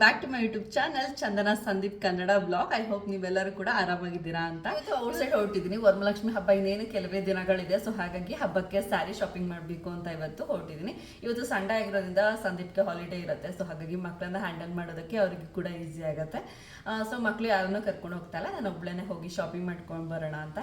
Back to my YouTube channel Chandana Sandeep Kannada blog. I hope ನೀವೆಲ್ಲರೂ ಕೂಡ ಆರಾಮಾಗಿದ್ದೀರಾ ಅಂತ. ಇವತ್ತು ಔಟ್ ಸೈಡ್ ಹೊರಟಿದ್ದೀನಿ. ವರಮಹಾಲಕ್ಷ್ಮಿ ಹಬ್ಬ ಇನ್ನೇನು ಕೆಲವೇ ದಿನಗಳಿದೆ. ಸೊ ಹಾಗಾಗಿ ಹಬ್ಬಕ್ಕೆ ಸ್ಯಾರಿ ಶಾಪಿಂಗ್ ಮಾಡಬೇಕು ಅಂತ ಇವತ್ತು ಹೊರಟಿದ್ದೀನಿ. ಇವತ್ತು ಸಂಡೇ ಆಗಿರೋದ್ರಿಂದ ಸಂದೀಪ್ಗೆ ಹಾಲಿಡೇ ಇರುತ್ತೆ. ಸೊ ಹಾಗಾಗಿ ಮಕ್ಕಳನ್ನ ಹ್ಯಾಂಡಲ್ ಮಾಡೋದಕ್ಕೆ ಅವ್ರಿಗೆ ಕೂಡ ಈಸಿ ಆಗುತ್ತೆ. ಸೊ ಮಕ್ಕಳು ಯಾರನ್ನೂ ಕರ್ಕೊಂಡು ಹೋಗ್ತಾ ಇಲ್ಲ, ನಾನು ಒಬ್ಬಳೇ ಹೋಗಿ ಶಾಪಿಂಗ್ ಮಾಡ್ಕೊಂಡು ಬರೋಣ ಅಂತ.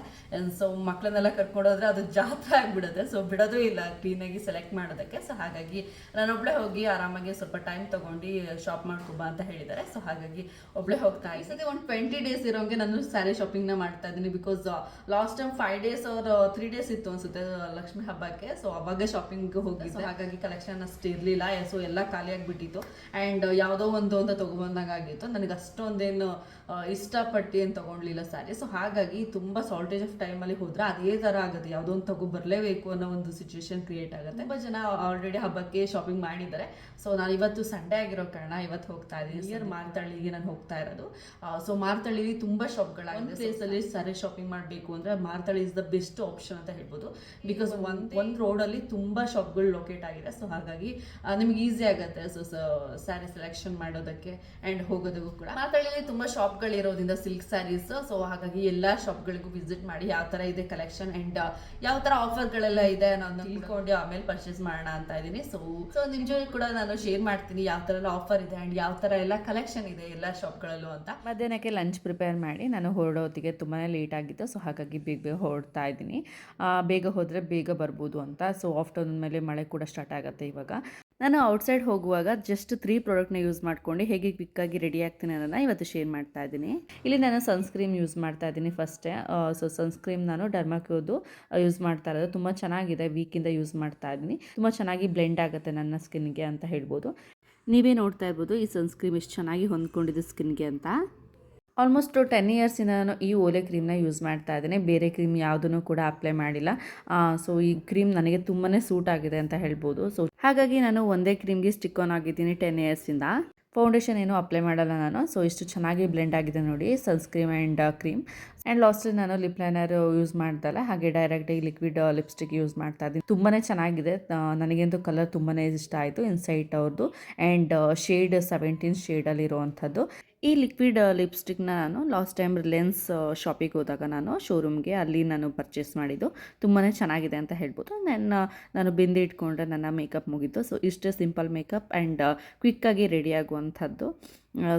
ಸೊ ಮಕ್ಕಳನ್ನೆಲ್ಲ ಕರ್ಕೊಂಡು ಹೋದ್ರೆ ಅದು ಜಾತ್ರೆ ಆಗಿಬಿಡುತ್ತೆ. ಸೊ ಬಿಡೋದು ಇಲ್ಲ ಕ್ಲೀನಾಗಿ ಸೆಲೆಕ್ಟ್ ಮಾಡೋದಕ್ಕೆ. ಸೊ ಹಾಗಾಗಿ ನಾನೊಬ್ಬಳೇ ಹೋಗಿ ಆರಾಮಾಗಿ ಸ್ವಲ್ಪ ಟೈಮ್ ತೊಗೊಂಡು ಶಾಪ್ ಮಾಡ್ಕೊಬ ಅಂತ ಹೇಳಿದ್ದಾರೆ. ಸೊ ಹಾಗಾಗಿ ಒಬ್ಬಳೇ ಹೋಗ್ತಾ ಇದ್ದೀನಿ. ಒಂದು 20 days ಇರೋಂಗೆ ನಾನು ಸ್ಯಾರಿ ಶಾಪಿಂಗ್ನ ಮಾಡ್ತಾ ಇದ್ದೀನಿ. Because last time 5 days or 3 days ಇತ್ತು ಅನ್ಸುತ್ತೆ ಲಕ್ಷ್ಮಿ ಹಬ್ಬಕ್ಕೆ. ಸೊ ಅವಾಗ ಶಾಪಿಂಗ್ ಹೋಗಿದ್ದೆ. ಹಾಗಾಗಿ ಕಲೆಕ್ಷನ್ ಅಷ್ಟು ಇರಲಿಲ್ಲ. ಸೊ ಎಲ್ಲ ಖಾಲಿ ಆಗಿಬಿಟ್ಟಿತ್ತು. ಆ್ಯಂಡ್ ಯಾವುದೋ ಒಂದು ಅಂತ ತೊಗೊಬಂದಾಗ ಆಗಿತ್ತು. ನನಗೆ ಅಷ್ಟೊಂದೇನು ಇಷ್ಟಪಟ್ಟು ಏನು ತೊಗೊಳ್ಲಿಲ್ಲ ಸ್ಯಾರಿ. ಸೊ ಹಾಗಾಗಿ ತುಂಬ ಶಾರ್ಟೇಜ್ ಆಫ್ ಟೈಮಲ್ಲಿ ಹೋದ್ರೆ ಅದೇ ಥರ ಆಗುತ್ತೆ. ಯಾವುದೋ ಒಂದು ಬರಲೇಬೇಕು ಅನ್ನೋ ಒಂದು ಸಿಚುವೇಶನ್ ಕ್ರಿಯೇಟ್ ಆಗುತ್ತೆ. ತುಂಬ ಜನ ಆಲ್ರೆಡಿ ಹಬ್ಬಕ್ಕೆ ಶಾಪಿಂಗ್ ಮಾಡಿದ್ದಾರೆ. ಸೊ ನಾನು ಇವತ್ತು ಸಂಡೇ ಆಗಿರೋ ಕಾರಣ ಇವತ್ತು ಹೋಗ್ತಾ ಇದ್ದೀನಿ. ನಿಯರ್ ಮಾರ್ತಳ್ಳಿಗೆ ನಾನು ಹೋಗ್ತಾ ಇರೋದು. ಸೊ ಮಾರ್ತಳ್ಳಿಲಿ ತುಂಬ ಶಾಪ್ಗಳಾಗಿದೆ. ಪ್ಲೇಸಲ್ಲಿ ಸ್ಯಾರಿ ಶಾಪಿಂಗ್ ಮಾಡಬೇಕು ಅಂದರೆ Marathahalli is the best option ಅಂತ ಹೇಳ್ಬೋದು. ಬಿಕಾಸ್ ಒಂದು ರೋಡಲ್ಲಿ ತುಂಬ ಶಾಪ್ಗಳು ಲೊಕೇಟ್ ಆಗಿದೆ. ಸೊ ಹಾಗಾಗಿ ನಿಮ್ಗೆ ಈಸಿ ಆಗುತ್ತೆ ಸೊ ಸ್ಯಾರಿ ಸೆಲೆಕ್ಷನ್ ಮಾಡೋದಕ್ಕೆ ಆ್ಯಂಡ್ ಹೋಗೋದಕ್ಕೂ ಕೂಡ. ಮಾರ್ತಳ್ಳಿಲಿ ತುಂಬ ಶಾಪ್ಗಳಿರೋದ್ರಿಂದ ಸಿಲ್ಕ್ ಸ್ಯಾರೀಸ್. ಸೊ ಹಾಗಾಗಿ ಎಲ್ಲ ಶಾಪ್ಗಳಿಗೂ ವಿಸಿಟ್ ಮಾಡಿ ಯಾವ ಥರ ಇದೆ ಕಲೆಕ್ಷನ್ ಆ್ಯಂಡ್ ಯಾವ ಥರ ಆಫರ್ಗಳೆಲ್ಲ ಇದೆ ಅನ್ನೋದನ್ನ ತಿಳ್ಕೊಂಡು ಆಮೇಲೆ ಪರ್ಚೇಸ್ ಮಾಡೋಣ ಅಂತ ಇದ್ದೀನಿ. ಸೊ ನಿಮ್ಮ ಜೊತೆ ಕೂಡ ನಾನು ಶೇರ್ ಮಾಡ್ತೀನಿ ಯಾವ ಥರ ಎಲ್ಲ ಆಫರ್ ಇದೆ ಆ್ಯಂಡ್ ಯಾವ ಥರ ಎಲ್ಲ ಕಲೆಕ್ಷನ್ ಇದೆ ಎಲ್ಲ ಶಾಪ್ಗಳಲ್ಲೂ ಅಂತ. ಮಧ್ಯಾಹ್ನಕ್ಕೆ ಲಂಚ್ ಪ್ರಿಪೇರ್ ಮಾಡಿ ನಾನು ಹೊರಡೋತ್ತಿಗೆ ತುಂಬಾ ಲೇಟ್ ಆಗಿತ್ತು. ಸೊ ಹಾಗಾಗಿ ಬೇಗ ಹೊರಡ್ತಾ ಇದ್ದೀನಿ. ಬೇಗ ಹೋದರೆ ಬೇಗ ಬರ್ಬೋದು ಅಂತ. ಸೊ ಆಫ್ಟರ್ನೂನ್ ಮೇಲೆ ಮಳೆ ಕೂಡ ಸ್ಟಾರ್ಟ್ ಆಗುತ್ತೆ ಇವಾಗ. ನಾನು ಔಟ್ಸೈಡ್ ಹೋಗುವಾಗ ಜಸ್ಟ್ 3 ಪ್ರಾಡಕ್ಟ್ನ ಯೂಸ್ ಮಾಡ್ಕೊಂಡು ಹೇಗೆ ಕ್ವಿಕ್ಕಾಗಿ ರೆಡಿ ಆಗ್ತೀನಿ ಅನ್ನೋದನ್ನ ಇವತ್ತು ಶೇರ್ ಮಾಡ್ತಾ ಇದ್ದೀನಿ. ಇಲ್ಲಿ ನಾನು ಸನ್ಸ್ಕ್ರೀಮ್ ಯೂಸ್ ಮಾಡ್ತಾ ಇದ್ದೀನಿ ಫಸ್ಟೇ. ಸೊ ಸನ್ಸ್ಕ್ರೀಮ್ ನಾನು ಡರ್ಮಾಕ್ಯೋದು ಯೂಸ್ ಮಾಡ್ತಾ ಇರೋದು. ತುಂಬ ಚೆನ್ನಾಗಿದೆ. ವೀಕಿಂದ ಯೂಸ್ ಮಾಡ್ತಾ ಇದ್ದೀನಿ. ತುಂಬ ಚೆನ್ನಾಗಿ ಬ್ಲೆಂಡ್ ಆಗುತ್ತೆ ನನ್ನ ಸ್ಕಿನ್ಗೆ ಅಂತ ಹೇಳ್ಬೋದು. ನೀವೇ ನೋಡ್ತಾ ಇರ್ಬೋದು ಈ ಸನ್ಸ್ಕ್ರೀಮ್ ಎಷ್ಟು ಚೆನ್ನಾಗಿ ಹೊಂದ್ಕೊಂಡಿದೆ ಸ್ಕಿನ್ಗೆ ಅಂತ. ಆಲ್ಮೋಸ್ಟ್ 10 ಇಯರ್ಸಿಂದ ನಾನು ಈ ಓಲೆ ಕ್ರೀಮ್ನ ಯೂಸ್ ಮಾಡ್ತಾ ಇದ್ದೀನಿ. ಬೇರೆ ಕ್ರೀಮ್ ಯಾವುದನ್ನು ಕೂಡ ಅಪ್ಲೈ ಮಾಡಿಲ್ಲ. ಸೊ ಈ ಕ್ರೀಮ್ ನನಗೆ ತುಂಬಾ ಸೂಟ್ ಆಗಿದೆ ಅಂತ ಹೇಳ್ಬೋದು. ಸೊ ಹಾಗಾಗಿ ನಾನು ಒಂದೇ ಕ್ರೀಮ್ಗೆ ಸ್ಟಿಕ್ ಆನ್ ಆಗಿದ್ದೀನಿ 10 ಇಯರ್ಸಿಂದ. ಫೌಂಡೇಶನ್ ಏನೂ ಅಪ್ಲೈ ಮಾಡಲ್ಲ ನಾನು. ಸೊ ಇಷ್ಟು ಚೆನ್ನಾಗಿ ಬ್ಲೆಂಡ್ ಆಗಿದೆ ನೋಡಿ ಸನ್ಸ್ಕ್ರೀಮ್ ಆ್ಯಂಡ್ ಕ್ರೀಮ್. ಆ್ಯಂಡ್ ಲಾಸ್ಟಲ್ಲಿ ನಾನು ಲಿಪ್ ಲೈನರ್ ಯೂಸ್ ಮಾಡ್ದಲ್ಲ, ಹಾಗೆ ಡೈರೆಕ್ಟಾಗಿ ಲಿಕ್ವಿಡ್ ಲಿಪ್ಸ್ಟಿಕ್ ಯೂಸ್ ಮಾಡ್ತಾ ಇದ್ದೀನಿ. ತುಂಬಾ ಚೆನ್ನಾಗಿದೆ. ನನಗಂತೂ ಕಲರ್ ತುಂಬಾ ಇಷ್ಟ ಆಯಿತು. ಇನ್ಸೈಟ್ ಅವ್ರದ್ದು ಆ್ಯಂಡ್ ಶೇಡ್ 17 ಶೇಡಲ್ಲಿರುವಂಥದ್ದು. ಈ ಲಿಕ್ವಿಡ್ ಲಿಪ್ಸ್ಟಿಕ್ನ ನಾನು ಲಾಸ್ಟ್ ಟೈಮ್ ರಿಲಯನ್ಸ್ ಶಾಪಿಗೆ ಹೋದಾಗ ನಾನು ಶೋರೂಮ್ಗೆ ಅಲ್ಲಿ ನಾನು ಪರ್ಚೇಸ್ ಮಾಡಿದ್ದು. ತುಂಬಾ ಚೆನ್ನಾಗಿದೆ ಅಂತ ಹೇಳ್ಬೋದು. ನಾನು ಬಿಂದಿ ಇಟ್ಕೊಂಡ್ರೆ ನನ್ನ ಮೇಕಪ್ ಮುಗಿತು. ಸೊ ಇಷ್ಟೇ ಸಿಂಪಲ್ ಮೇಕಪ್ ಆ್ಯಂಡ್ ಕ್ವಿಕ್ಕಾಗಿ ರೆಡಿ ಆಗುವಂಥದ್ದು.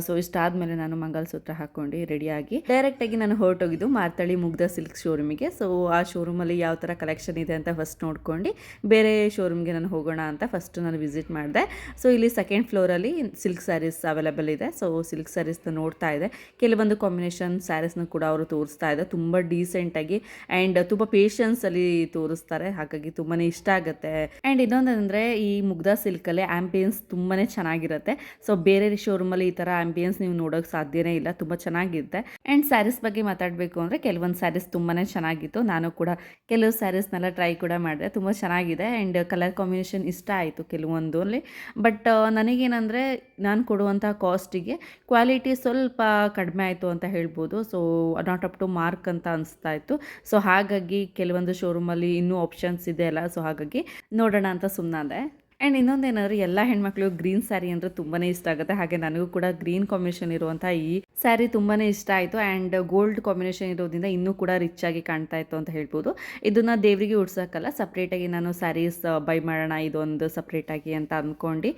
ಸೊ ಇಷ್ಟಾದಮೇಲೆ ನಾನು ಮಂಗಲಸೂತ್ರ ಹಾಕ್ಕೊಂಡು ರೆಡಿಯಾಗಿ ಡೈರೆಕ್ಟಾಗಿ ನಾನು ಹೊರಟೋಗಿದ್ದು ಮಾರ್ತಳ್ಳಿ ಮುಗ್ಧ ಸಿಲ್ಕ್ ಶೋರೂಮಿಗೆ. ಸೊ ಆ ಶೋರೂಮಲ್ಲಿ ಯಾವ ಥರ ಕಲೆಕ್ಷನ್ ಇದೆ ಅಂತ ಫಸ್ಟ್ ನೋಡ್ಕೊಂಡು ಬೇರೆ ಶೋರೂಮ್ಗೆ ನಾನು ಹೋಗೋಣ ಅಂತ ಫಸ್ಟು ನಾನು ವಿಸಿಟ್ ಮಾಡಿದೆ. ಸೊ ಇಲ್ಲಿ 2nd ಫ್ಲೋರಲ್ಲಿ ಸಿಲ್ಕ್ ಸ್ಯಾರೀಸ್ ಅವೈಲೇಬಲ್ ಇದೆ. ಸೊ ಸಿಲ್ಕ್ ಸ್ಯಾರೀಸ್ನ ನೋಡ್ತಾ ಇದೆ. ಕೆಲವೊಂದು ಕಾಂಬಿನೇಷನ್ ಸ್ಯಾರೀಸ್ನ ಕೂಡ ಅವರು ತೋರಿಸ್ತಾ ಇದೆ. ತುಂಬ ಡೀಸೆಂಟಾಗಿ ಆ್ಯಂಡ್ ತುಂಬ ಪೇಷನ್ಸಲ್ಲಿ ತೋರಿಸ್ತಾರೆ. ಹಾಗಾಗಿ ತುಂಬಾ ಇಷ್ಟ ಆಗುತ್ತೆ. ಆ್ಯಂಡ್ ಇನ್ನೊಂದಂದರೆ ಈ ಮುಗ್ಧ ಸಿಲ್ಕಲ್ಲಿ ಆ್ಯಂಬಿಯನ್ಸ್ ತುಂಬಾ ಚೆನ್ನಾಗಿರುತ್ತೆ. ಸೊ ಬೇರೆ ಶೋರೂಮಲ್ಲಿ ಈ ಥರ ಆಂಬಿಯನ್ಸ್ ನೀವು ನೋಡೋಕೆ ಸಾಧ್ಯನೇ ಇಲ್ಲ. ತುಂಬ ಚೆನ್ನಾಗಿರುತ್ತೆ. ಆ್ಯಂಡ್ ಸ್ಯಾರೀಸ್ ಬಗ್ಗೆ ಮಾತಾಡಬೇಕು ಅಂದರೆ ಕೆಲವೊಂದು ಸ್ಯಾರೀಸ್ ತುಂಬಾ ಚೆನ್ನಾಗಿತ್ತು. ನಾನು ಕೂಡ ಕೆಲವು ಸ್ಯಾರೀಸ್ನೆಲ್ಲ ಟ್ರೈ ಕೂಡ ಮಾಡಿದೆ. ತುಂಬ ಚೆನ್ನಾಗಿದೆ ಆ್ಯಂಡ್ ಕಲರ್ ಕಾಂಬಿನೇಷನ್ ಇಷ್ಟ ಆಯಿತು ಕೆಲವೊಂದಲ್ಲಿ. ಬಟ್ ನನಗೇನೆಂದರೆ ನಾನು ಕೊಡುವಂಥ ಕಾಸ್ಟಿಗೆ ಕ್ವಾಲಿಟಿ ಸ್ವಲ್ಪ ಕಡಿಮೆ ಆಯಿತು ಅಂತ ಹೇಳ್ಬೋದು. So not up to mark ಅಂತ ಅನಿಸ್ತಾ ಇತ್ತು. ಸೊ ಹಾಗಾಗಿ ಕೆಲವೊಂದು ಶೋರೂಮಲ್ಲಿ ಇನ್ನೂ ಆಪ್ಷನ್ಸ್ ಇದೆ ಅಲ್ಲ. ಸೊ ಹಾಗಾಗಿ ನೋಡೋಣ ಅಂತ ಸುಮ್ಮನಾದೆ. ಆ್ಯಂಡ್ ಇನ್ನೊಂದೇನಾದ್ರು ಎಲ್ಲ ಹೆಣ್ಮಕ್ಳಿಗೂ ಗ್ರೀನ್ ಸ್ಯಾರಿ ಅಂದರೆ ತುಂಬಾ ಇಷ್ಟ ಆಗುತ್ತೆ. ಹಾಗೆ ನನಗೂ ಕೂಡ ಗ್ರೀನ್ ಕಾಂಬಿನೇಷನ್ ಇರುವಂಥ ಈ ಸ್ಯಾರಿ ತುಂಬಾ ಇಷ್ಟ ಆಯಿತು. ಆ್ಯಂಡ್ ಗೋಲ್ಡ್ ಕಾಂಬಿನೇಷನ್ ಇರೋದ್ರಿಂದ ಇನ್ನೂ ಕೂಡ ರಿಚ್ ಆಗಿ ಕಾಣ್ತಾ ಇತ್ತು ಅಂತ ಹೇಳ್ಬೋದು. ಇದನ್ನು ದೇವರಿಗೆ ಉಡ್ಸೋಕ್ಕಲ್ಲ, ಸಪ್ರೇಟಾಗಿ ನಾನು ಸ್ಯಾರೀಸ್ ಬೈ ಮಾಡೋಣ ಇದೊಂದು ಸಪ್ರೇಟಾಗಿ ಅಂತ ಅಂದ್ಕೊಂಡು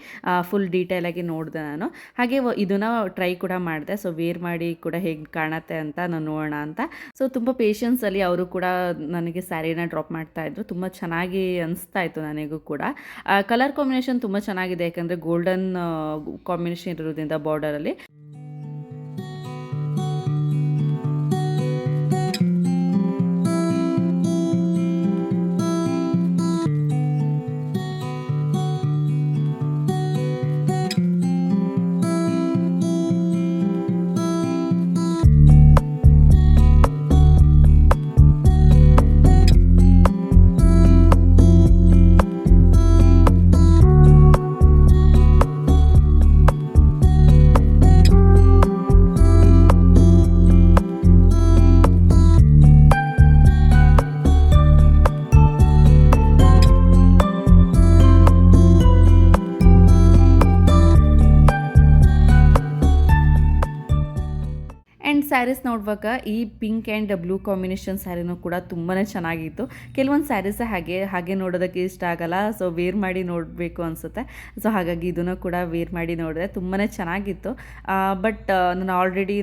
ಫುಲ್ ಡೀಟೇಲಾಗಿ ನೋಡಿದೆ ನಾನು. ಹಾಗೆ ಇದನ್ನು ಟ್ರೈ ಕೂಡ ಮಾಡಿದೆ. ಸೊ ವೇರ್ ಮಾಡಿ ಕೂಡ ಹೇಗೆ ಕಾಣುತ್ತೆ ಅಂತ ನಾನು ನೋಡೋಣ ಅಂತ. ಸೊ ತುಂಬ ಪೇಷನ್ಸಲ್ಲಿ ಅವರು ಕೂಡ ನನಗೆ ಸ್ಯಾರಿನ ಡ್ರಾಪ್ ಮಾಡ್ತಾಯಿದ್ರು. ತುಂಬ ಚೆನ್ನಾಗಿ ಅನಿಸ್ತಾ ಇತ್ತು ನನಗೂ ಕೂಡ. ಕಲರ್ ಕಾಂಬಿನೇಷನ್ ತುಂಬ ಚೆನ್ನಾಗಿದೆ. ಯಾಕಂದರೆ ಗೋಲ್ಡನ್ ಕಾಂಬಿನೇಷನ್ ಇರೋದ್ರಿಂದ ಬಾರ್ಡರಲ್ಲಿ ಸ್ಯಾರೀಸ್ ನೋಡುವಾಗ ಈ ಪಿಂಕ್ ಆ್ಯಂಡ್ ಬ್ಲೂ ಕಾಂಬಿನೇಷನ್ ಸ್ಯಾರಿನೂ ಕೂಡ ತುಂಬಾ ಚೆನ್ನಾಗಿತ್ತು. ಕೆಲವೊಂದು ಸ್ಯಾರೀಸ್ ಹಾಗೆ ನೋಡೋದಕ್ಕೆ ಇಷ್ಟ ಆಗಲ್ಲ, ಸೊ ವೇರ್ ಮಾಡಿ ನೋಡಬೇಕು ಅನಿಸುತ್ತೆ. ಸೊ ಹಾಗಾಗಿ ಇದನ್ನು ಕೂಡ ವೇರ್ ಮಾಡಿ ನೋಡಿದೆ, ತುಂಬಾ ಚೆನ್ನಾಗಿತ್ತು. ಬಟ್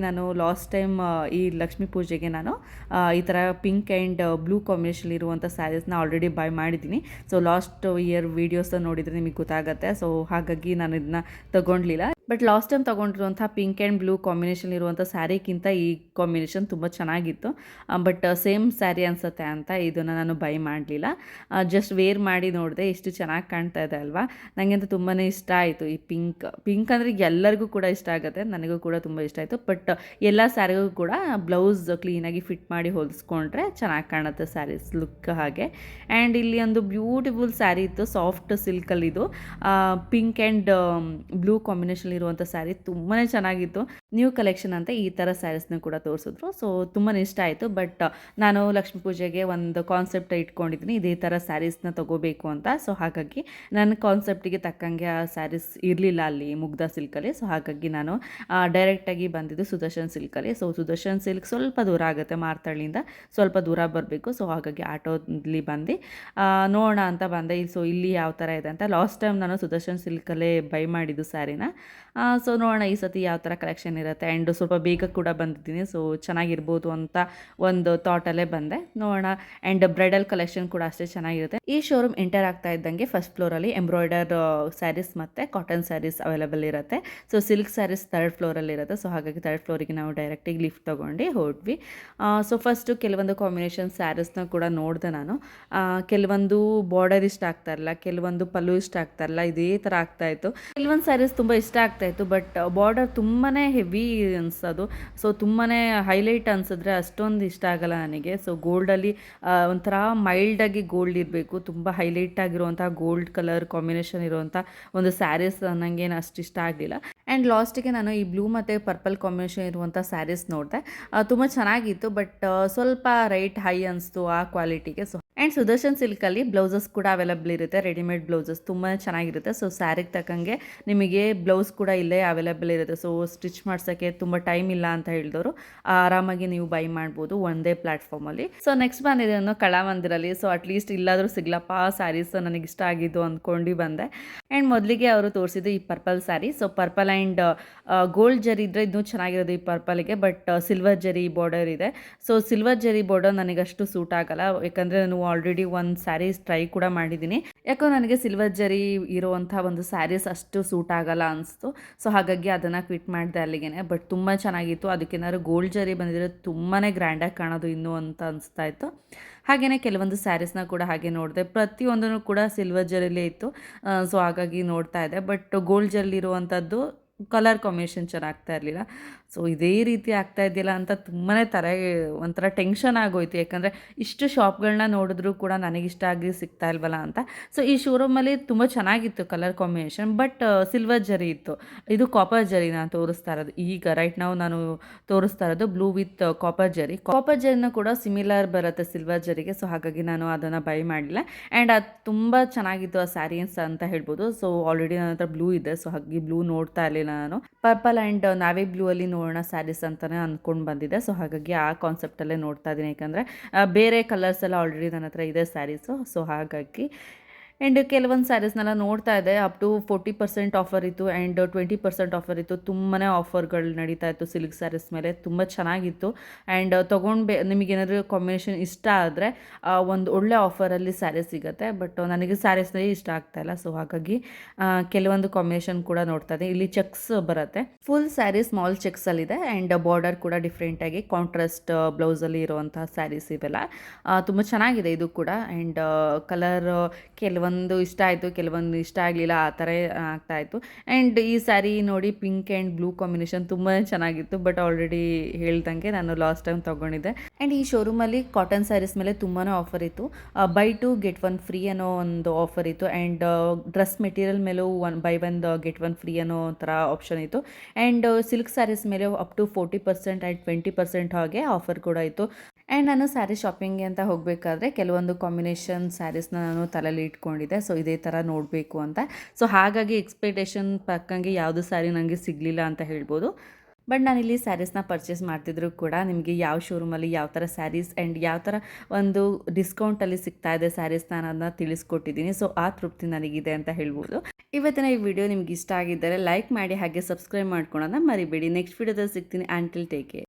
ನಾನು ಲಾಸ್ಟ್ ಟೈಮ್ ಈ ಲಕ್ಷ್ಮೀ ಪೂಜೆಗೆ ನಾನು ಈ ಥರ ಪಿಂಕ್ ಆ್ಯಂಡ್ ಬ್ಲೂ ಕಾಂಬಿನೇಷನ್ ಇರುವಂಥ ಸ್ಯಾರೀಸ್ನ ಆಲ್ರೆಡಿ ಬೈ ಮಾಡಿದ್ದೀನಿ. ಸೊ ಲಾಸ್ಟ್ ಇಯರ್ ವೀಡಿಯೋಸ್ ನೋಡಿದರೆ ನಿಮಗೆ ಗೊತ್ತಾಗುತ್ತೆ. ಸೊ ಹಾಗಾಗಿ ನಾನು ಇದನ್ನ ತೊಗೊಂಡ್ಲಿಲ್ಲ. ಬಟ್ ಲಾಸ್ಟ್ ಟೈಮ್ ತೊಗೊಂಡಿರುವಂಥ ಪಿಂಕ್ ಆ್ಯಂಡ್ ಬ್ಲೂ ಕಾಂಬಿನೇಷನ್ ಇರುವಂಥ ಸ್ಯಾರಿಗಿಂತ ಈ ಕಾಂಬಿನೇಷನ್ ತುಂಬ ಚೆನ್ನಾಗಿತ್ತು. ಬಟ್ ಸೇಮ್ ಸ್ಯಾರಿ ಅನಿಸುತ್ತೆ ಅಂತ ಇದನ್ನು ನಾನು ಬೈ ಮಾಡಲಿಲ್ಲ. ಜಸ್ಟ್ ವೇರ್ ಮಾಡಿ ನೋಡಿದೆ, ಎಷ್ಟು ಚೆನ್ನಾಗಿ ಕಾಣ್ತಾ ಇದೆ ಅಲ್ವಾ. ನನಗಂತೂ ತುಂಬಾ ಇಷ್ಟ ಆಯಿತು ಈ ಪಿಂಕ್ ಅಂದರೆ ಎಲ್ಲರಿಗೂ ಕೂಡ ಇಷ್ಟ ಆಗುತ್ತೆ, ನನಗೂ ಕೂಡ ತುಂಬ ಇಷ್ಟ ಆಯಿತು. ಬಟ್ ಎಲ್ಲ ಸ್ಯಾರಿಗೂ ಕೂಡ ಬ್ಲೌಸ್ ಕ್ಲೀನಾಗಿ ಫಿಟ್ ಮಾಡಿ ಹೊಲಿಸ್ಕೊಂಡ್ರೆ ಚೆನ್ನಾಗಿ ಕಾಣುತ್ತೆ ಸ್ಯಾರೀಸ್ ಲುಕ್ ಹಾಗೆ. ಆ್ಯಂಡ್ ಇಲ್ಲಿ ಒಂದು ಬ್ಯೂಟಿಫುಲ್ ಸ್ಯಾರಿ ಇತ್ತು, ಸಾಫ್ಟ್ ಸಿಲ್ಕಲ್ಲಿದು ಪಿಂಕ್ ಆ್ಯಂಡ್ ಬ್ಲೂ ಕಾಂಬಿನೇಷನ್ ಇರುವಂಥ ಸ್ಯಾರಿ ತುಂಬಾ ಚೆನ್ನಾಗಿತ್ತು. ನ್ಯೂ ಕಲೆಕ್ಷನ್ ಅಂತ ಈ ಥರ ಸ್ಯಾರೀಸ್ನ ಕೂಡ ತೋರಿಸಿದ್ರು. ಸೊ ತುಂಬಾ ಇಷ್ಟ ಆಯಿತು. ಬಟ್ ನಾನು ಲಕ್ಷ್ಮೀ ಪೂಜೆಗೆ ಒಂದು ಕಾನ್ಸೆಪ್ಟ್ ಇಟ್ಕೊಂಡಿದ್ದೀನಿ, ಇದೇ ಥರ ಸ್ಯಾರೀಸ್ನ ತೊಗೋಬೇಕು ಅಂತ. ಸೊ ಹಾಗಾಗಿ ನನ್ನ ಕಾನ್ಸೆಪ್ಟಿಗೆ ತಕ್ಕಂಗೆ ಆ ಸ್ಯಾರೀಸ್ ಇರಲಿಲ್ಲ ಅಲ್ಲಿ ಮುಗ್ಧ ಸಿಲ್ಕಲ್ಲಿ. ಸೊ ಹಾಗಾಗಿ ನಾನು ಡೈರೆಕ್ಟಾಗಿ ಬಂದಿದ್ದು ಸುದರ್ಶನ್ ಸಿಲ್ಕಲ್ಲಿ. ಸೊ ಸುದರ್ಶನ್ ಸಿಲ್ಕ್ ಸ್ವಲ್ಪ ದೂರ ಆಗುತ್ತೆ, ಮಾರ್ತಳ್ಳಿಯಿಂದ ಸ್ವಲ್ಪ ದೂರ ಬರಬೇಕು. ಸೊ ಹಾಗಾಗಿ ಆಟೋದಲ್ಲಿ ಬಂದು ನೋಡೋಣ ಅಂತ ಬಂದೆ. ಸೊ ಇಲ್ಲಿ ಯಾವ ಥರ ಇದೆ ಅಂತ. ಲಾಸ್ಟ್ ಟೈಮ್ ನಾನು ಸುದರ್ಶನ್ ಸಿಲ್ಕಲ್ಲೇ ಬೈ ಮಾಡಿದ್ದು ಸ್ಯಾರಿನ. ಸೊ ನೋಡೋಣ ಈ ಸತಿ ಯಾವ ಥರ ಕಲೆಕ್ಷನ್ ಇರುತ್ತೆ. ಆ್ಯಂಡ್ ಸ್ವಲ್ಪ ಬೇಗ ಕೂಡ ಬಂದಿದ್ದೀನಿ, ಸೊ ಚೆನ್ನಾಗಿರ್ಬೋದು ಅಂತ ಒಂದು ಥಾಟಲ್ಲೇ ಬಂದೆ. ನೋಡೋಣ. ಆ್ಯಂಡ್ ಬ್ರೈಡಲ್ ಕಲೆಕ್ಷನ್ ಕೂಡ ಅಷ್ಟೇ ಚೆನ್ನಾಗಿರುತ್ತೆ. ಈ ಶೋರೂಮ್ ಎಂಟರ್ ಆಗ್ತಾ ಇದ್ದಂಗೆ ಫಸ್ಟ್ ಫ್ಲೋರಲ್ಲಿ ಎಂಬ್ರಾಯ್ಡರ್ ಸ್ಯಾರೀಸ್ ಮತ್ತು ಕಾಟನ್ ಸ್ಯಾರೀಸ್ ಅವೈಲೇಬಲ್ ಇರುತ್ತೆ. ಸೊ ಸಿಲ್ಕ್ ಸ್ಯಾರೀಸ್ ಥರ್ಡ್ ಫ್ಲೋರಲ್ಲಿ ಇರುತ್ತೆ. ಸೊ ಹಾಗಾಗಿ ಥರ್ಡ್ ಫ್ಲೋರಿಗೆ ನಾವು ಡೈರೆಕ್ಟಿಗೆ ಲಿಫ್ಟ್ ತೊಗೊಂಡು ಹೊರಟ್ವಿ. ಸೊ ಫಸ್ಟು ಕೆಲವೊಂದು ಕಾಂಬಿನೇಷನ್ ಸ್ಯಾರೀಸ್ನ ಕೂಡ ನೋಡಿದೆ ನಾನು. ಕೆಲವೊಂದು ಬಾರ್ಡರ್ ಇಷ್ಟ ಆಗ್ತಾ ಇರಲ್ಲ, ಕೆಲವೊಂದು ಪಲ್ಲು ಇಷ್ಟ ಆಗ್ತಾ ಇರಲ್ಲ, ಇದೇ ಥರ ಆಗ್ತಾಯಿತ್ತು. ಕೆಲವೊಂದು ಸ್ಯಾರೀಸ್ ತುಂಬ ಇಷ್ಟ ಆಗ್ತಾಯಿತ್ತು, ಬಟ್ ಬಾರ್ಡರ್ ತುಂಬಾ ಹೆವಿ ಅನಿಸೋದು. ಸೊ ತುಂಬಾ ಹೈಲೈಟ್ ಅನಿಸಿದ್ರೆ ಅಷ್ಟೊಂದು ಇಷ್ಟ ಆಗಲ್ಲ ನನಗೆ. ಸೊ ಗೋಲ್ಡಲ್ಲಿ ಒಂಥರ ಮೈಲ್ಡಾಗಿ ಗೋಲ್ಡ್ ಇರಬೇಕು, ತುಂಬ ಹೈಲೈಟ್ ಆಗಿರುವಂಥ ಗೋಲ್ಡ್ ಕಲರ್ ಕಾಂಬಿನೇಷನ್ ಇರುವಂಥ ಒಂದು ಸ್ಯಾರೀಸ್ ನನಗೇನು ಅಷ್ಟು ಇಷ್ಟ ಆಗಲಿಲ್ಲ. ಆ್ಯಂಡ್ ಲಾಸ್ಟಿಗೆ ನಾನು ಈ ಬ್ಲೂ ಮತ್ತು ಪರ್ಪಲ್ ಕಾಂಬಿನೇಷನ್ ಇರುವಂಥ ಸ್ಯಾರೀಸ್ ನೋಡಿದೆ, ತುಂಬ ಚೆನ್ನಾಗಿತ್ತು. ಬಟ್ ಸ್ವಲ್ಪ ರೈಟ್ ಹೈ ಅನಿಸ್ತು ಆ ಕ್ವಾಲಿಟಿಗೆ. ಸೊ ಆ್ಯಂಡ್ ಸುದರ್ಶನ್ ಸಿಲ್ಕಲ್ಲಿ ಬ್ಲೌಸಸ್ ಕೂಡ ಅವೈಲೇಬಲ್ ಇರುತ್ತೆ, ರೆಡಿಮೇಡ್ ಬ್ಲೌಸಸ್ ತುಂಬಾ ಚೆನ್ನಾಗಿರುತ್ತೆ. ಸೊ ಸ್ಯಾರಿಗೆ ತಕ್ಕಂಗೆ ನಿಮಗೆ ಬ್ಲೌಸ್ ಕೂಡ ಇಲ್ಲೇ ಅವೈಲೇಬಲ್ ಇರುತ್ತೆ. ಸೊ ಸ್ಟಿಚ್ ಮಾಡ್ಸೋಕ್ಕೆ ತುಂಬ ಟೈಮ್ ಇಲ್ಲ ಅಂತ ಹೇಳಿದವರು ಆರಾಮಾಗಿ ನೀವು ಬೈ ಮಾಡ್ಬೋದು ಒಂದೇ ಪ್ಲ್ಯಾಟ್ಫಾರ್ಮಲ್ಲಿ. ಸೊ ನೆಕ್ಸ್ಟ್ ಬಂದಿದೆ ಅನ್ನೋ ಕಲಾಮಂದಿರಲ್ಲಿ. ಸೊ ಅಟ್ಲೀಸ್ಟ್ ಇಲ್ಲಾದರೂ ಸಿಗ್ಲಪ್ಪ ಸ್ಯಾರೀಸ್ ನನಗೆ ಇಷ್ಟ ಆಗಿದ್ದು ಅಂದ್ಕೊಂಡು ಬಂದೆ. ಆ್ಯಂಡ್ ಮೊದಲಿಗೆ ಅವರು ತೋರಿಸಿದ್ದು ಈ purple sari. So purple and gold ಜರಿ ಇದ್ದರೆ ಇನ್ನೂ ಚೆನ್ನಾಗಿರೋದು ಈ ಪರ್ಪಲ್ಗೆ. ಬಟ್ ಸಿಲ್ವರ್ ಜರಿ ಬಾರ್ಡರ್ ಇದೆ. ಸೊ ಸಿಲ್ವರ್ ಜರಿ ಬಾರ್ಡರ್ ನನಗಷ್ಟು ಸೂಟ್ ಆಗಲ್ಲ, ಯಾಕಂದರೆ ನಾನು ಆಲ್ರೆಡಿ ಒಂದು ಸ್ಯಾರೀಸ್ ಟ್ರೈ ಕೂಡ ಮಾಡಿದ್ದೀನಿ. ಯಾಕೋ ನನಗೆ ಸಿಲ್ವರ್ ಜರಿ ಇರುವಂಥ ಒಂದು ಸ್ಯಾರೀಸ್ ಅಷ್ಟು ಸೂಟ್ ಆಗಲ್ಲ ಅನಿಸ್ತು. ಸೊ ಹಾಗಾಗಿ ಅದನ್ನು ಕ್ವಿಟ್ ಮಾಡಿದೆ ಅಲ್ಲಿಗೆ. ಬಟ್ ತುಂಬ ಚೆನ್ನಾಗಿತ್ತು. ಅದಕ್ಕೇನಾದ್ರು ಗೋಲ್ಡ್ ಜರಿ ಬಂದಿದ್ರೆ ತುಂಬಾ ಗ್ರ್ಯಾಂಡಾಗಿ ಕಾಣೋದು ಇನ್ನೂ ಅಂತ ಅನಿಸ್ತಾ ಇತ್ತು. ಹಾಗೆಯೇ ಕೆಲವೊಂದು ಸ್ಯಾರೀಸ್ನ ಕೂಡ ಹಾಗೆ ನೋಡಿದೆ, ಪ್ರತಿಯೊಂದೂ ಕೂಡ ಸಿಲ್ವರ್ ಜರಿಲೇ ಇತ್ತು. ಸೊ ಹಾಗಾಗಿ ನೋಡ್ತಾ ಇದೆ. ಬಟ್ ಗೋಲ್ಡ್ ಜರಿ ಇರುವಂಥದ್ದು ಕಲರ್ ಕಾಂಬಿನೇಷನ್ ಚೆನ್ನಾಗ್ತಾ ಇರಲಿಲ್ಲ. ಸೊ ಇದೇ ರೀತಿ ಆಗ್ತಾ ಇದೆಯಲ್ಲ ಅಂತ ತುಂಬಾ ಒಂಥರ ಟೆನ್ಷನ್ ಆಗೋಯ್ತು. ಯಾಕಂದರೆ ಇಷ್ಟು ಶಾಪ್ಗಳನ್ನ ನೋಡಿದ್ರೂ ಕೂಡ ನನಗಿಷ್ಟ ಆಗಿ ಸಿಗ್ತಾ ಇಲ್ವಲ್ಲ ಅಂತ. ಸೊ ಈ ಶೋರೂಮಲ್ಲಿ ತುಂಬ ಚೆನ್ನಾಗಿತ್ತು ಕಲರ್ ಕಾಂಬಿನೇಷನ್, ಬಟ್ ಸಿಲ್ವರ್ ಜರಿ ಇತ್ತು. ಇದು ಕಾಪರ್ ಜರಿ ನಾನು ತೋರಿಸ್ತಾ ಇರೋದು ಈಗ ರೈಟ್ ನಾವು ನಾನು ತೋರಿಸ್ತಾ ಇರೋದು ಬ್ಲೂ ವಿತ್ ಕಾಪರ್ ಜರಿ. ಕಾಪರ್ ಜರಿನೂ ಕೂಡ ಸಿಮಿಲರ್ ಬರುತ್ತೆ ಸಿಲ್ವರ್ ಜರಿಗೆ. ಸೊ ಹಾಗಾಗಿ ನಾನು ಅದನ್ನು ಬೈ ಮಾಡಲಿಲ್ಲ. ಆ್ಯಂಡ್ ಅದು ತುಂಬ ಚೆನ್ನಾಗಿತ್ತು ಆ ಸ್ಯಾರೀಸ್ ಅಂತ ಹೇಳ್ಬೋದು. ಸೊ ಆಲ್ರೆಡಿ ನನ್ನ ಹತ್ರ ಬ್ಲೂ ಇದೆ, ಸೊ ಹಾಗಾಗಿ ಬ್ಲೂ ನೋಡ್ತಾ ಇರಲಿಲ್ಲ ನಾನು. ಪರ್ಪಲ್ ಆ್ಯಂಡ್ ನಾವೇ ಬ್ಲೂ ಅಲ್ಲಿ ನೋಡೋಣ ಸ್ಯಾರೀಸ್ ಅಂತಲೇ ಅಂದ್ಕೊಂಡು ಬಂದಿದ್ದೆ. ಸೊ ಹಾಗಾಗಿ ಆ ಕಾನ್ಸೆಪ್ಟಲ್ಲೇ ನೋಡ್ತಾ ಇದ್ದೀನಿ. ಯಾಕಂದರೆ ಬೇರೆ ಕಲರ್ಸ್ ಎಲ್ಲ ಆಲ್ರೆಡಿ ನನ್ನ ಹತ್ರ ಇದೆ ಸ್ಯಾರೀಸು. ಸೊ ಹಾಗಾಗಿ ಆ್ಯಂಡ್ ಕೆಲವೊಂದು ಸ್ಯಾರೀಸ್ನೆಲ್ಲ ನೋಡ್ತಾ ಇದೆ, ಅಪ್ ಟು 40% ಆಫರ್ ಇತ್ತು ಆ್ಯಂಡ್ 20% ಆಫರ್ ಇತ್ತು. ತುಂಬಾ ಆಫರ್ಗಳು ನಡೀತಾ ಇತ್ತು ಸಿಲ್ಕ್ ಸ್ಯಾರೀಸ್ ಮೇಲೆ, ತುಂಬ ಚೆನ್ನಾಗಿತ್ತು. ಆ್ಯಂಡ್ ನಿಮಗೇನಾದರೂ ಕಾಂಬಿನೇಷನ್ ಇಷ್ಟ ಆದರೆ ಒಂದು ಒಳ್ಳೆ ಆಫರಲ್ಲಿ ಸ್ಯಾರಿ ಸಿಗುತ್ತೆ. ಬಟ್ ನನಗೆ ಸ್ಯಾರೀಸ್ನಲ್ಲಿ ಇಷ್ಟ ಆಗ್ತಾಯಿಲ್ಲ. ಸೊ ಹಾಗಾಗಿ ಕೆಲವೊಂದು ಕಾಂಬಿನೇಷನ್ ಕೂಡ ನೋಡ್ತಾ ಇದೆ. ಇಲ್ಲಿ ಚೆಕ್ಸ್ ಬರುತ್ತೆ, ಫುಲ್ ಸ್ಯಾರಿ ಸ್ಮಾಲ್ ಚೆಕ್ಸಲ್ಲಿದೆ. ಆ್ಯಂಡ್ ಬಾರ್ಡರ್ ಕೂಡ ಡಿಫ್ರೆಂಟಾಗಿ ಕಾಂಟ್ರಾಸ್ಟ್ ಬ್ಲೌಸಲ್ಲಿ ಇರುವಂತಹ ಸ್ಯಾರೀಸ್ ಇವೆಲ್ಲ ತುಂಬ ಚೆನ್ನಾಗಿದೆ ಇದು ಕೂಡ. ಆ್ಯಂಡ್ ಕಲರ್ ಕೆಲವೊಂದು ಇಷ್ಟ ಆಯಿತು, ಕೆಲವೊಂದು ಇಷ್ಟ ಆಗಲಿಲ್ಲ, ಆ ಥರ ಆಗ್ತಾಯಿತ್ತು. ಆ್ಯಂಡ್ ಈ ಸ್ಯಾರಿ ನೋಡಿ ಪಿಂಕ್ ಆ್ಯಂಡ್ ಬ್ಲೂ ಕಾಂಬಿನೇಷನ್ ತುಂಬಾ ಚೆನ್ನಾಗಿತ್ತು. ಬಟ್ ಆಲ್ರೆಡಿ ಹೇಳ್ದಂಗೆ ನಾನು ಲಾಸ್ಟ್ ಟೈಮ್ ತೊಗೊಂಡಿದ್ದೆ. ಆ್ಯಂಡ್ ಈ ಶೋರೂಮಲ್ಲಿ ಕಾಟನ್ ಸ್ಯಾರೀಸ್ ಮೇಲೆ ತುಂಬಾ ಆಫರ್ ಇತ್ತು. ಬೈ 2 get 1 ಫ್ರೀ ಅನ್ನೋ ಒಂದು ಆಫರ್ ಇತ್ತು. ಆ್ಯಂಡ್ ಡ್ರೆಸ್ ಮೆಟೀರಿಯಲ್ ಮೇಲೂ ಬೈ 1 get 1 ಫ್ರೀ ಅನ್ನೋ ಥರ ಆಪ್ಷನ್ ಇತ್ತು. ಆ್ಯಂಡ್ ಸಿಲ್ಕ್ ಸ್ಯಾರೀಸ್ ಮೇಲೆ ಅಪ್ ಟು 40% ಆ್ಯಂಡ್ 20% ಹಾಗೆ ಆಫರ್ ಕೂಡ ಇತ್ತು. ಆ್ಯಂಡ್ ನಾನು ಸ್ಯಾರಿ ಶಾಪಿಂಗ್ಗೆ ಅಂತ ಹೋಗಬೇಕಾದ್ರೆ ಕೆಲವೊಂದು ಕಾಂಬಿನೇಷನ್ ಸ್ಯಾರೀಸ್ನ ನಾನು ತಲೆಯಲ್ಲಿ ಇಟ್ಕೊಂಡಿದ್ದೆ. ಸೊ ಇದೇ ಥರ ನೋಡಬೇಕು ಅಂತ. ಸೊ ಹಾಗಾಗಿ ಎಕ್ಸ್ಪೆಕ್ಟೇಷನ್ ತಕ್ಕಂಗೆ ಯಾವುದು ಸ್ಯಾರಿ ನನಗೆ ಸಿಗಲಿಲ್ಲ ಅಂತ ಹೇಳ್ಬೋದು. ಬಟ್ ನಾನಿಲ್ಲಿ ಸ್ಯಾರೀಸ್ನ ಪರ್ಚೇಸ್ ಮಾಡ್ತಿದ್ರು ಕೂಡ ನಿಮಗೆ ಯಾವ ಶೋರೂಮಲ್ಲಿ ಯಾವ ಥರ ಸ್ಯಾರೀಸ್ ಆ್ಯಂಡ್ ಯಾವ ಥರ ಒಂದು ಡಿಸ್ಕೌಂಟಲ್ಲಿ ಸಿಗ್ತಾ ಇದೆ ಸ್ಯಾರೀಸ್ನ ಅನ್ನೋದನ್ನ ತಿಳಿಸ್ಕೊಟ್ಟಿದ್ದೀನಿ. ಸೊ ಆ ತೃಪ್ತಿ ನನಗಿದೆ ಅಂತ ಹೇಳ್ಬೋದು. ಇವತ್ತಿನ ಈ ವಿಡಿಯೋ ನಿಮ್ಗೆ ಇಷ್ಟ ಆಗಿದ್ದರೆ ಲೈಕ್ ಮಾಡಿ ಹಾಗೆ ಸಬ್ಸ್ಕ್ರೈಬ್ ಮಾಡ್ಕೊಳೋದನ್ನ ಮರಿಬೇಡಿ. ನೆಕ್ಸ್ಟ್ ವಿಡಿಯೋದಲ್ಲಿ ಸಿಗ್ತೀನಿ. Until take care.